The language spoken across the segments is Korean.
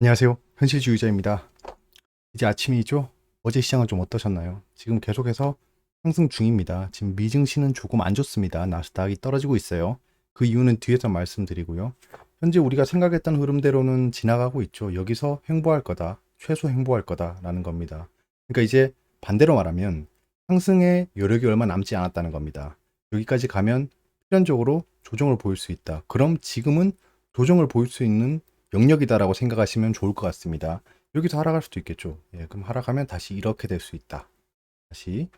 안녕하세요. 현실주의자입니다. 이제 아침이죠? 어제 시장은 좀 어떠셨나요? 지금 계속해서 상승 중입니다. 지금 미증시는 조금 안 좋습니다. 나스닥이 떨어지고 있어요. 그 이유는 뒤에서 말씀드리고요. 현재 우리가 생각했던 흐름대로는 지나가고 있죠. 여기서 횡보할 거다. 최소 횡보할 거다라는 겁니다. 그러니까 이제 반대로 말하면 상승의 여력이 얼마 남지 않았다는 겁니다. 여기까지 가면 필연적으로 조정을 보일 수 있다. 그럼 지금은 조정을 보일 수 있는 영역이다라고 생각하시면 좋을 것 같습니다. 여기서 하락할 수도 있겠죠. 예, 그럼 하락하면 다시 이렇게 될 수 있다. 다시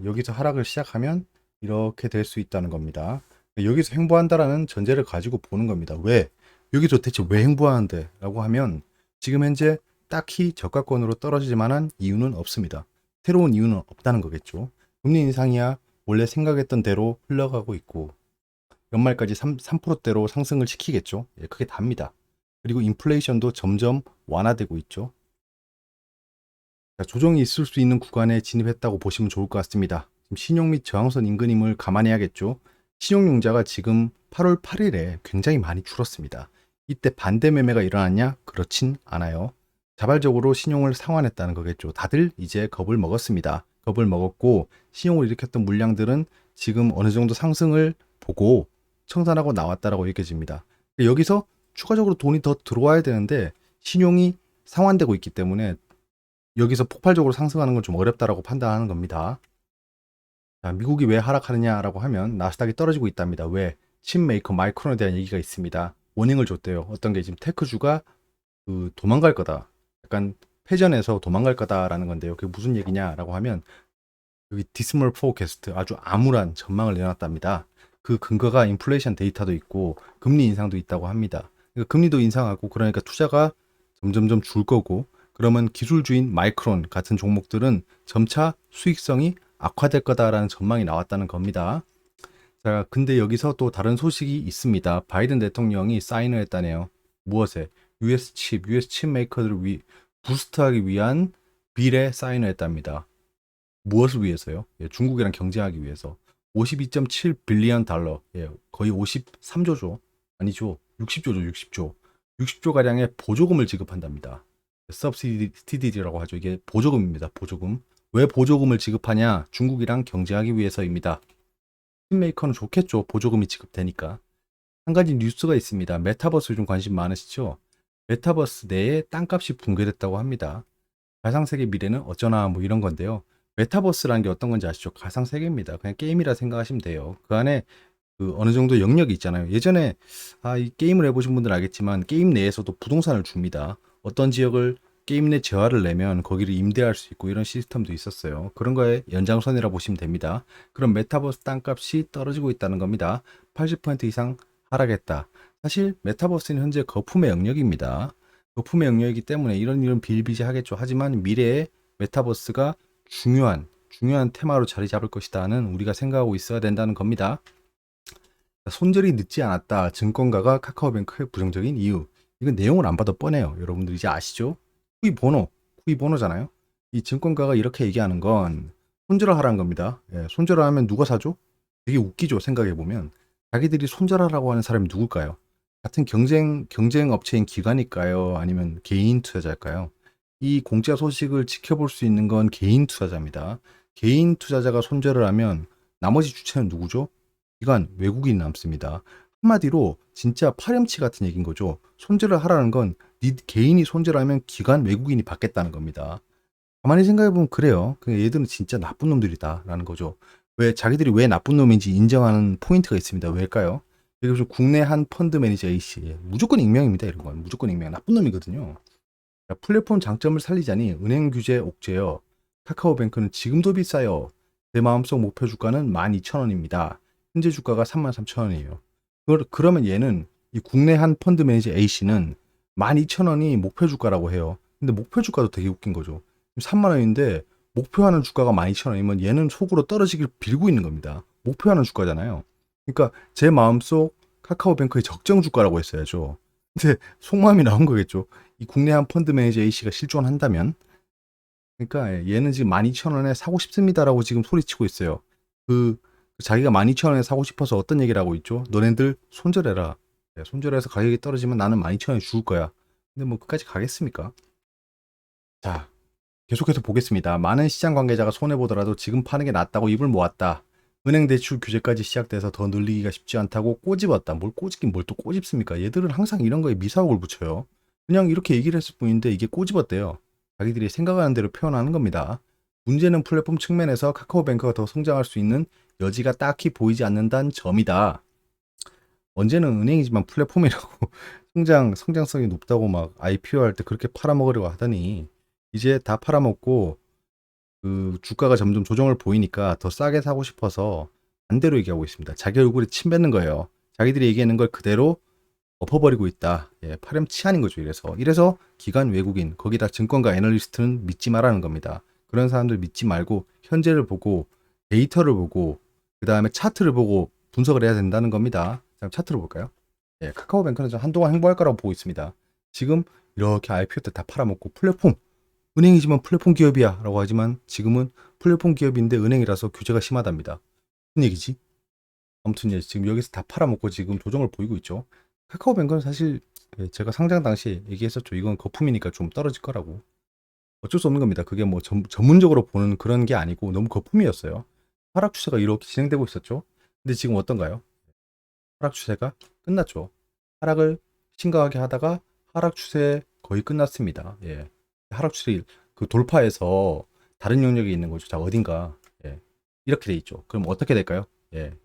여기서 하락을 시작하면 이렇게 될 수 있다는 겁니다. 여기서 횡보한다라는 전제를 가지고 보는 겁니다. 왜? 여기서 대체 왜 횡보하는데? 라고 하면 지금 현재 딱히 저가권으로 떨어질 만한 이유는 없습니다. 새로운 이유는 없다는 거겠죠. 금리 인상이야 원래 생각했던 대로 흘러가고 있고 연말까지 3%대로 상승을 시키겠죠. 예, 그게 답니다. 그리고 인플레이션도 점점 완화되고 있죠. 조정이 있을 수 있는 구간에 진입했다고 보시면 좋을 것 같습니다. 지금 신용 및 저항선 인근임을 감안해야겠죠. 신용융자가 지금 8월 8일에 굉장히 많이 줄었습니다. 이때 반대 매매가 일어났냐? 그렇진 않아요. 자발적으로 신용을 상환했다는 거겠죠. 다들 이제 겁을 먹었습니다. 겁을 먹었고 신용을 일으켰던 물량들은 지금 어느 정도 상승을 보고 청산하고 나왔다라고 여겨집니다. 여기서 추가적으로 돈이 더 들어와야 되는데 신용이 상환되고 있기 때문에 여기서 폭발적으로 상승하는 건 좀 어렵다라고 판단하는 겁니다. 자, 미국이 왜 하락하느냐라고 하면 나스닥이 떨어지고 있답니다. 왜? 칩 메이커 마이크론에 대한 얘기가 있습니다. 워닝을 줬대요. 어떤 게 지금 테크주가 도망갈 거다. 약간 패전에서 도망갈 거다라는 건데요. 그게 무슨 얘기냐라고 하면 여기 디스멀 포캐스트 아주 암울한 전망을 내놨답니다. 그 근거가 인플레이션 데이터도 있고 금리 인상도 있다고 합니다. 그러니까 금리도 인상하고 그러니까 투자가 점점점 줄 거고 그러면 기술주인 마이크론 같은 종목들은 점차 수익성이 악화될 거다라는 전망이 나왔다는 겁니다. 자, 근데 여기서 또 다른 소식이 있습니다. 바이든 대통령이 사인을 했다네요. 무엇에? US 칩 메이커들을 부스트하기 위한 빌에 사인을 했답니다. 무엇을 위해서요? 예, 중국이랑 경쟁하기 위해서 52.7 빌리언 달러, 예, 거의 53조죠. 아니죠. 60조죠. 60조. 60조 가량의 보조금을 지급한답니다. 서브시디라고 하죠. 이게 보조금입니다. 보조금. 왜 보조금을 지급하냐? 중국이랑 경쟁하기 위해서입니다. 칩메이커는 좋겠죠. 보조금이 지급되니까. 한 가지 뉴스가 있습니다. 메타버스 좀 관심 많으시죠? 메타버스 내에 땅값이 붕괴됐다고 합니다. 가상세계 미래는 어쩌나 뭐 이런 건데요. 메타버스라는 게 어떤 건지 아시죠? 가상세계입니다. 그냥 게임이라 생각하시면 돼요. 그 안에 어느 정도 영역이 있잖아요. 예전에 이 게임을 해보신 분들은 알겠지만 게임 내에서도 부동산을 줍니다. 어떤 지역을 게임 내 재화를 내면 거기를 임대할 수 있고 이런 시스템도 있었어요. 그런 거에 연장선이라 보시면 됩니다. 그럼 메타버스 땅값이 떨어지고 있다는 겁니다. 80% 이상 하락했다. 사실 메타버스는 현재 거품의 영역입니다. 거품의 영역이기 때문에 이런 비일비재하겠죠. 하지만 미래에 메타버스가 중요한 테마로 자리 잡을 것이다는 우리가 생각하고 있어야 된다는 겁니다. 손절이 늦지 않았다. 증권가가 카카오뱅크의 부정적인 이유. 이건 내용을 안 봐도 뻔해요. 여러분들 이제 아시죠? 후이번호잖아요. 이 증권가가 이렇게 얘기하는 건 손절을 하라는 겁니다. 예, 손절을 하면 누가 사죠? 되게 웃기죠. 생각해보면. 자기들이 손절하라고 하는 사람이 누굴까요? 같은 경쟁 업체인 기관일까요? 아니면 개인 투자자일까요? 이 공짜 소식을 지켜볼 수 있는 건 개인 투자자입니다. 개인 투자자가 손절을 하면 나머지 주체는 누구죠? 기관, 외국인이 남습니다. 한마디로 진짜 파렴치 같은 얘기인 거죠. 손절을 하라는 건 개인이 손절하면 기관, 외국인이 받겠다는 겁니다. 가만히 생각해보면 그래요. 얘들은 진짜 나쁜 놈들이다라는 거죠. 자기들이 왜 나쁜 놈인지 인정하는 포인트가 있습니다. 왜일까요? 여기 국내 한 펀드 매니저 A씨. 무조건 익명입니다. 이런 건. 무조건 익명. 나쁜 놈이거든요. 플랫폼 장점을 살리자니 은행 규제 옥죄여 카카오뱅크는 지금도 비싸요. 제 마음속 목표 주가는 12,000원입니다. 현재 주가가 33,000원이에요. 그러면 얘는 이 국내 한 펀드 매니저 A씨는 12,000원이 목표 주가라고 해요. 근데 목표 주가도 되게 웃긴 거죠. 3만 원인데 목표하는 주가가 12,000원이면 얘는 속으로 떨어지길 빌고 있는 겁니다. 목표하는 주가잖아요. 그러니까 제 마음속 카카오뱅크의 적정 주가라고 했어야죠. 근데 속마음이 나온 거겠죠. 이 국내 한 펀드 매니저 A씨가 실존한다면 그러니까 얘는 지금 12,000원에 사고 싶습니다라고 지금 소리치고 있어요. 자기가 12,000원에 사고 싶어서 어떤 얘기를 하고 있죠? 너네들 손절해라. 손절해서 가격이 떨어지면 나는 12,000원에 줄 거야. 근데 뭐 끝까지 가겠습니까? 자, 계속해서 보겠습니다. 많은 시장 관계자가 손해보더라도 지금 파는 게 낫다고 입을 모았다. 은행 대출 규제까지 시작돼서 더 늘리기가 쉽지 않다고 꼬집었다. 뭘 꼬집긴 뭘 또 꼬집습니까? 얘들은 항상 이런 거에 미사옥을 붙여요. 그냥 이렇게 얘기를 했을 뿐인데 이게 꼬집었대요. 자기들이 생각하는 대로 표현하는 겁니다. 문제는 플랫폼 측면에서 카카오뱅크가 더 성장할 수 있는 여지가 딱히 보이지 않는다는 점이다. 언제는 은행이지만 플랫폼이라고 성장성이 높다고 막 IPO 할 때 그렇게 팔아먹으려고 하더니 이제 다 팔아먹고 그 주가가 점점 조정을 보이니까 더 싸게 사고 싶어서 반대로 얘기하고 있습니다. 자기 얼굴에 침 뱉는 거예요. 자기들이 얘기하는 걸 그대로 엎어버리고 있다. 파렴치한인 거죠. 이래서 기관 외국인 거기다 증권가 애널리스트는 믿지 말라는 겁니다. 그런 사람들 믿지 말고 현재를 보고 데이터를 보고 그 다음에 차트를 보고 분석을 해야 된다는 겁니다. 자, 차트를 볼까요? 카카오뱅크는 한동안 행보할 거라고 보고 있습니다. 지금 이렇게 IPO 때 다 팔아먹고 플랫폼 은행이지만 플랫폼 기업이야 라고 하지만 지금은 플랫폼 기업인데 은행이라서 규제가 심하답니다. 무슨 얘기지? 아무튼 지금 여기서 다 팔아먹고 지금 조정을 보이고 있죠. 카카오뱅크는 사실 제가 상장 당시에 얘기했었죠. 이건 거품이니까 좀 떨어질 거라고. 어쩔 수 없는 겁니다. 그게 뭐 전문적으로 보는 그런 게 아니고 너무 거품이었어요. 하락 추세가 이렇게 진행되고 있었죠. 근데 지금 어떤가요? 하락 추세가 끝났죠. 하락을 심각하게 하다가 하락 추세 거의 끝났습니다. 하락 추세 그 돌파해서 다른 영역이 있는 거죠. 자, 어딘가. 이렇게 돼 있죠. 그럼 어떻게 될까요?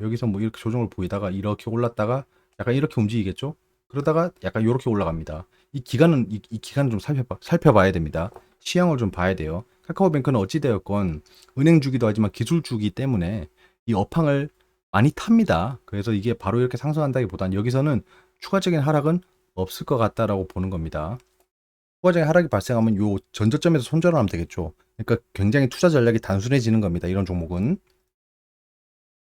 여기서 뭐 이렇게 조정을 보이다가 이렇게 올랐다가 약간 이렇게 움직이겠죠? 그러다가 약간 이렇게 올라갑니다. 이 기간은 좀 살펴봐야 됩니다. 시향을 좀 봐야 돼요. 카카오뱅크는 어찌되었건 은행주기도 하지만 기술주기 때문에 이 업황을 많이 탑니다. 그래서 이게 바로 이렇게 상승한다기보다는 여기서는 추가적인 하락은 없을 것 같다라고 보는 겁니다. 추가적인 하락이 발생하면 요 전저점에서 손절을 하면 되겠죠. 그러니까 굉장히 투자 전략이 단순해지는 겁니다. 이런 종목은.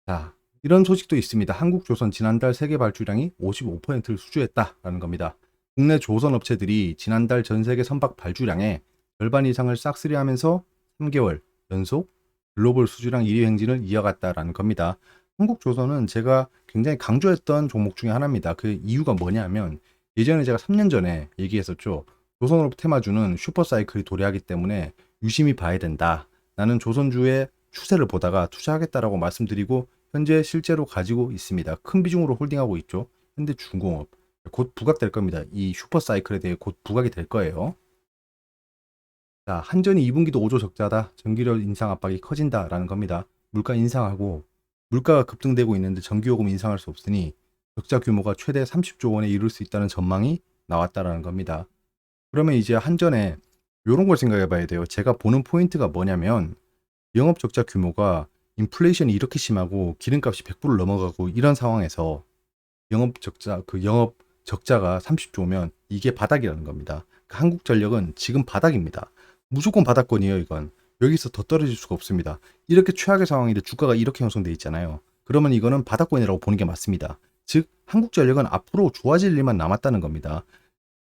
자, 이런 소식도 있습니다. 한국조선 지난달 세계 발주량이 55%를 수주했다라는 겁니다. 국내 조선 업체들이 지난달 전 세계 선박 발주량의 절반 이상을 싹쓸이하면서 3개월 연속 글로벌 수주량 1위 행진을 이어갔다라는 겁니다. 한국조선은 제가 굉장히 강조했던 종목 중에 하나입니다. 그 이유가 뭐냐면 예전에 제가 3년 전에 얘기했었죠. 조선업 테마주는 슈퍼사이클이 도래하기 때문에 유심히 봐야 된다. 나는 조선주의 추세를 보다가 투자하겠다라고 말씀드리고 현재 실제로 가지고 있습니다. 큰 비중으로 홀딩하고 있죠. 현대중공업. 곧 부각될 겁니다. 이 슈퍼사이클에 대해 곧 부각이 될 거예요. 자, 한전이 2분기도 5조 적자다. 전기료 인상 압박이 커진다라는 겁니다. 물가 인상하고 물가가 급등되고 있는데 전기요금 인상할 수 없으니 적자 규모가 최대 30조 원에 이를 수 있다는 전망이 나왔다라는 겁니다. 그러면 이제 한전에 이런 걸 생각해 봐야 돼요. 제가 보는 포인트가 뭐냐면 영업 적자 규모가 인플레이션이 이렇게 심하고 기름값이 100불을 넘어가고 이런 상황에서 영업 적자가 30조면 이게 바닥이라는 겁니다. 그러니까 한국전력은 지금 바닥입니다. 무조건 바닥권이에요, 이건. 여기서 더 떨어질 수가 없습니다. 이렇게 최악의 상황인데 주가가 이렇게 형성돼 있잖아요. 그러면 이거는 바닥권이라고 보는 게 맞습니다. 즉, 한국전력은 앞으로 좋아질 일만 남았다는 겁니다.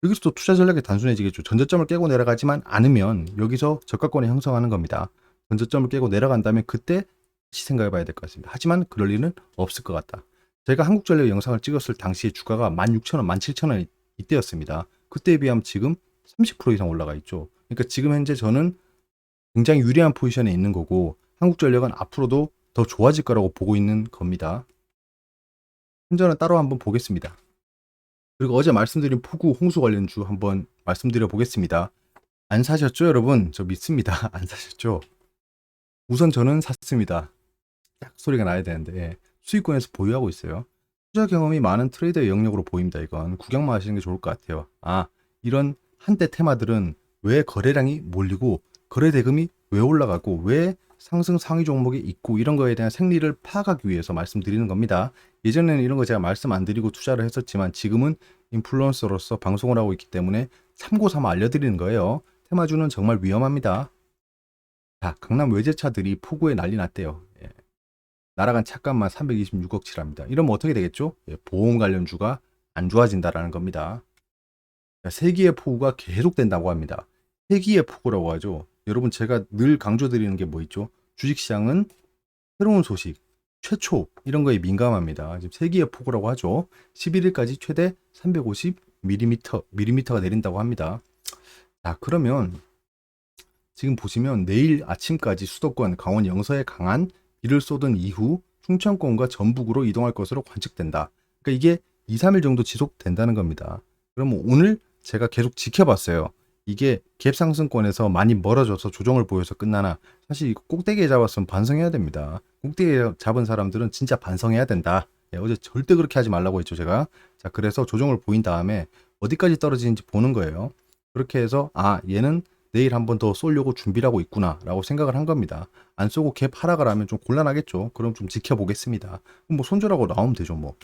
여기서 또 투자 전략이 단순해지겠죠. 전저점을 깨고 내려가지만 않으면 여기서 저가권이 형성하는 겁니다. 전저점을 깨고 내려간다면 그때 다시 생각해 봐야 될 것 같습니다. 하지만 그럴 일은 없을 것 같다. 제가 한국전력 영상을 찍었을 당시에 주가가 16,000원, 17,000원 이때였습니다. 그때에 비하면 지금 30% 이상 올라가 있죠. 그러니까 지금 현재 저는 굉장히 유리한 포지션에 있는 거고 한국전력은 앞으로도 더 좋아질 거라고 보고 있는 겁니다. 현재는 따로 한번 보겠습니다. 그리고 어제 말씀드린 폭우 홍수 관련주 한번 말씀드려 보겠습니다. 안 사셨죠, 여러분? 저 믿습니다. 안 사셨죠? 우선 저는 샀습니다. 딱 소리가 나야 되는데 수익권에서 보유하고 있어요. 투자 경험이 많은 트레이더의 영역으로 보입니다. 이건 구경만 하시는 게 좋을 것 같아요. 이런 한때 테마들은 왜 거래량이 몰리고 거래 대금이 왜 올라가고 왜 상승 상위 종목이 있고 이런 거에 대한 생리를 파악하기 위해서 말씀드리는 겁니다. 예전에는 이런 거 제가 말씀 안 드리고 투자를 했었지만 지금은 인플루언서로서 방송을 하고 있기 때문에 참고 삼아 알려드리는 거예요. 테마주는 정말 위험합니다. 자, 강남 외제차들이 폭우에 난리 났대요. 날아간 차값만 326억치랍니다. 이러면 어떻게 되겠죠? 보험 관련주가 안 좋아진다라는 겁니다. 세기의 폭우가 계속된다고 합니다. 세기의 폭우라고 하죠. 여러분 제가 늘 강조드리는 게 뭐 있죠? 주식시장은 새로운 소식, 최초 이런 거에 민감합니다. 지금 세기의 폭우라고 하죠. 11일까지 최대 350mm가 내린다고 합니다. 자, 그러면 지금 보시면 내일 아침까지 수도권 강원 영서에 강한 비를 쏟은 이후 충청권과 전북으로 이동할 것으로 관측된다. 그러니까 이게 2, 3일 정도 지속된다는 겁니다. 그러면 오늘 제가 계속 지켜봤어요. 이게 갭 상승권에서 많이 멀어져서 조정을 보여서 끝나나, 사실 이거 꼭대기에 잡았으면 반성해야 됩니다. 꼭대기에 잡은 사람들은 진짜 반성해야 된다. 어제 절대 그렇게 하지 말라고 했죠, 제가. 자, 그래서 조정을 보인 다음에 어디까지 떨어지는지 보는 거예요. 그렇게 해서 얘는 내일 한 번 더 쏘려고 준비를 하고 있구나 라고 생각을 한 겁니다. 안 쏘고 갭 하락을 하면 좀 곤란하겠죠. 그럼 좀 지켜보겠습니다. 그럼 뭐 손절하고 나오면 되죠 뭐.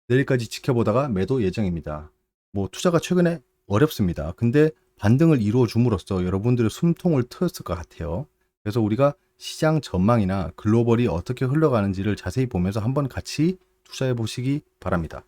내일까지 지켜보다가 매도 예정입니다. 뭐 투자가 최근에 어렵습니다. 근데 반등을 이루어 줌으로써 여러분들의 숨통을 트였을 것 같아요. 그래서 우리가 시장 전망이나 글로벌이 어떻게 흘러가는지를 자세히 보면서 한번 같이 투자해 보시기 바랍니다.